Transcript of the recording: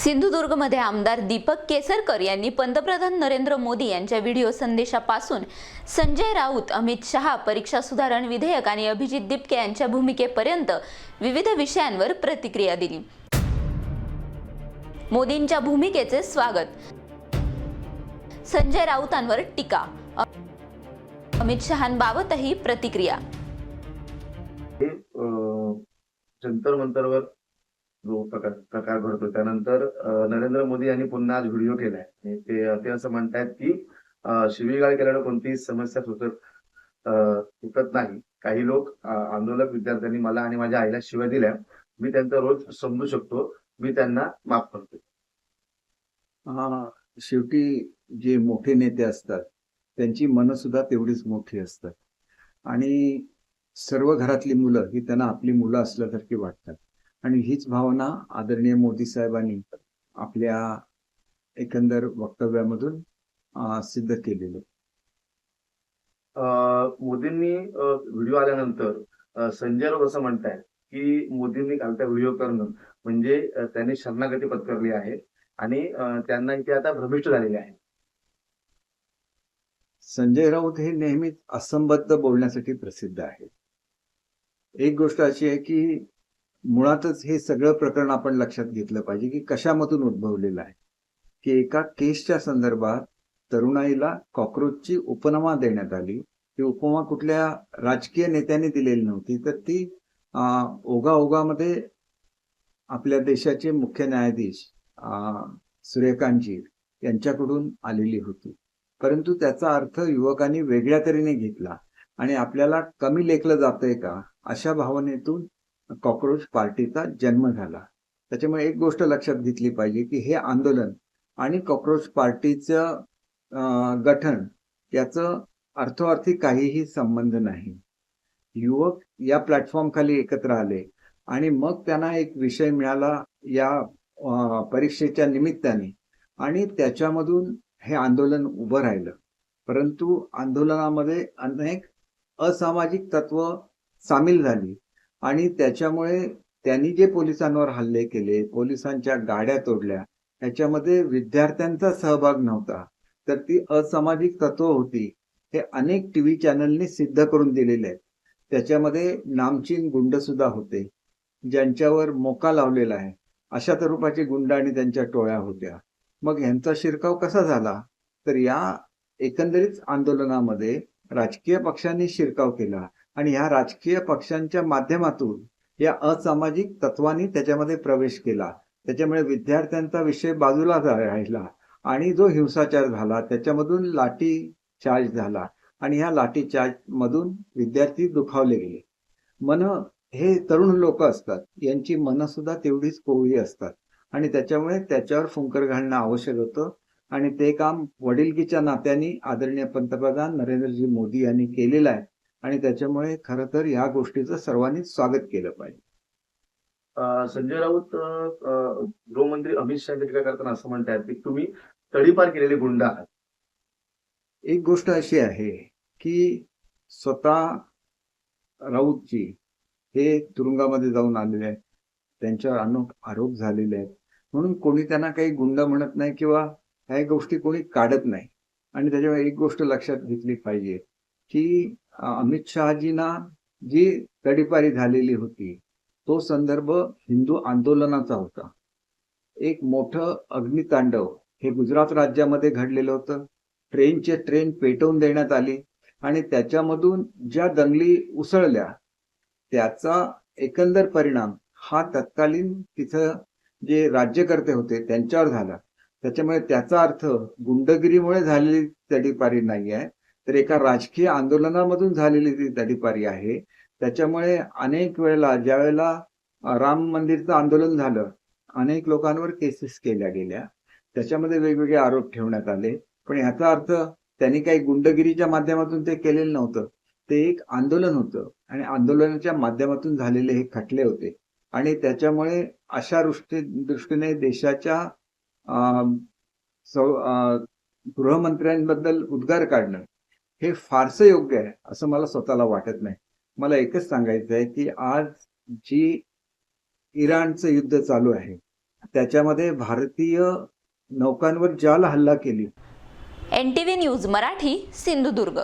सिंधुदुर्गमध्ये आमदार दीपक केसरकर यांनी पंतप्रधान नरेंद्र मोदी यांच्या व्हिडिओ संदेशापासून संजय राऊत, अमित शहा, परीक्षा सुधारण विधेयक आणि अभिजित दिपके यांच्या भूमिकेपर्यंत विविध विषयांवर प्रतिक्रिया दिली. मोदींच्या भूमिकेचे स्वागत, संजय राऊतांवर टीका, अमित शहांबाबतही प्रतिक्रिया. जंतर मंतरवर जो प्रकार घडतो त्यानंतर नरेंद्र मोदी यांनी पुन्हा आज व्हिडिओ केलाय. ते असं म्हणतात की शिवीगाळ केल्यानं कोणतीही समस्या सुटत नाही. काही लोक आंदोलक विद्यार्थ्यांनी मला आणि माझ्या आईला शिव्या दिल्या. मी त्यांचा रोज समजू शकतो. मी त्यांना माफ करतो. शेवटी जे मोठे नेते असतात त्यांची मनं सुद्धा तेवढीच मोठी असतात आणि सर्व घरातली मुलं ही त्यांना आपली मुलं असल्यासारखी वाटतात आणि हीच भावना आदरणीय मोदी साहेबांनी आपल्या एकंदर वक्तव्यामधून सिद्ध केलेलं. मोदींनी व्हिडिओ आल्यानंतर संजय राऊत असं म्हणतायत की मोदींनी कालचा व्हिडिओ करणं म्हणजे त्यांनी शरणागती पत्करली आहे आणि त्यांना इथे आता भ्रमिष्ट झालेले आहे. संजय राऊत हे नेहमीच असंबद्ध बोलण्यासाठी प्रसिद्ध आहे. एक गोष्ट अशी आहे की मुळातच हे सगळं प्रकरण आपण लक्षात घेतलं पाहिजे की कशामधून उद्भवलेलं आहे. की एका केसच्या संदर्भात तरुणाईला कॉक्रोचची उपमा देण्यात आली. ती उपमा कुठल्या राजकीय नेत्यांनी दिलेली नव्हती, तर ती ओघामध्ये आपल्या देशाचे मुख्य न्यायाधीश सूर्यकांतजी यांच्याकडून आलेली होती. परंतु त्याचा अर्थ युवकांनी वेगळ्या तऱ्हेने घेतला आणि आपल्याला कमी लेखलं जातंय का अशा भावनेतून कॉक्रोच पार्टीचा जन्म झाला. त्याच्यामुळे एक गोष्ट लक्षात घेतली पाहिजे की हे आंदोलन आणि कॉक्रोच पार्टीचं गठन याचं अर्थार्थी काहीही संबंध नाही. युवक या प्लॅटफॉर्म खाली एकत्र आले आणि मग त्यांना एक विषय मिळाला या परीक्षेच्या निमित्ताने आणि त्याच्यामधून हे आंदोलन उभं राहिलं. परंतु आंदोलनामध्ये अनेक असामाजिक तत्व सामील झाली आणि त्याच्यामुळे त्यांनी जे पोलिसांवर हल्ले केले, पोलिसांच्या गाड्या तोडल्या, याच्यामध्ये विद्यार्थ्यांचा सहभाग नव्हता, तर ती असामाजिक तत्व होती हे अनेक टीव्ही चॅनलनी सिद्ध करून दिलेले आहेत. त्याच्यामध्ये नामचीन गुंड सुद्धा होते ज्यांच्यावर मोका लावलेला आहे. अशा स्वरूपाचे गुंड आणि त्यांच्या टोळ्या होत्या. मग ह्यांचा शिरकाव कसा झाला, तर या एकंदरीत आंदोलनामध्ये राजकीय पक्षांनी शिरकाव केला आणि ह्या राजकीय पक्षांच्या माध्यमातून या असामाजिक तत्वांनी त्याच्यामध्ये प्रवेश केला. त्याच्यामुळे विद्यार्थ्यांचा विषय बाजूला राहिला आणि जो हिंसाचार झाला त्याच्यामधून लाठी चार्ज झाला आणि ह्या लाठी चार्ज मधून विद्यार्थी दुखावले गेले. हे तरुण लोक असतात, यांची मनं सुद्धा तेवढीच कोवळी असतात आणि त्याच्यामुळे त्याच्यावर फुंकर घालणं आवश्यक होतं आणि ते काम वडिलकीच्या नात्याने आदरणीय पंतप्रधान नरेंद्रजी मोदी यांनी केलेलं आहे आणि त्याच्यामुळे खरं तर या गोष्टीचं सर्वांनीच स्वागत केलं पाहिजे. संजय राऊत गृहमंत्री अमित शहा टीका करताना असं म्हणतात की तुम्ही तडीपार केलेले गुंड आहात. एक गोष्ट अशी आहे की स्वतः राऊतजी हे तुरुंगामध्ये जाऊन आलेले आहेत, त्यांच्यावर अनेक आरोप झालेले आहेत, म्हणून कोणी त्यांना काही गुंड म्हणत नाही किंवा ह्या गोष्टी कोणी काढत नाही. आणि त्याच्यामुळे एक गोष्ट लक्षात घेतली पाहिजे की अमित शहाजींना जी तडीपारी झालेली होती तो संदर्भ हिंदू आंदोलनाचा होता. एक मोठं अग्नितांडव हे गुजरात राज्यामध्ये घडलेलं होतं. ट्रेन पेटवून देण्यात आली आणि त्याच्यामधून ज्या दंगली उसळल्या त्याचा एकंदर परिणाम हा तत्कालीन तिथं जे राज्यकर्ते होते त्यांच्यावर झाला. त्याच्यामुळे त्याचा अर्थ गुंडगिरीमुळे झालेली तडीपारी नाही आहे, तर एका राजकीय आंदोलनामधून झालेली ती तडीपारी आहे. त्याच्यामुळे अनेक वेळेला ज्या वेळेला राम मंदिरचं आंदोलन झालं अनेक लोकांवर केसेस केल्या गेल्या, त्याच्यामध्ये वेगवेगळे आरोप ठेवण्यात आले. पण याचा अर्थ त्यांनी काही गुंडगिरीच्या माध्यमातून ते केलेलं नव्हतं. ते एक आंदोलन होतं आणि आंदोलनाच्या माध्यमातून झालेले हे खटले होते आणि त्याच्यामुळे अशा दृष्टीने देशाच्या गृहमंत्र्यांबद्दल उद्गार काढणं हे फारसं योग्य आहे असं मला स्वतःला वाटत नाही. मला एकच सांगायचं आहे की आज जी इराणचं युद्ध चालू आहे त्याच्यामध्ये भारतीय नौकांवर जाल हल्ला केली. NTV news Marathi, Sindhudurg.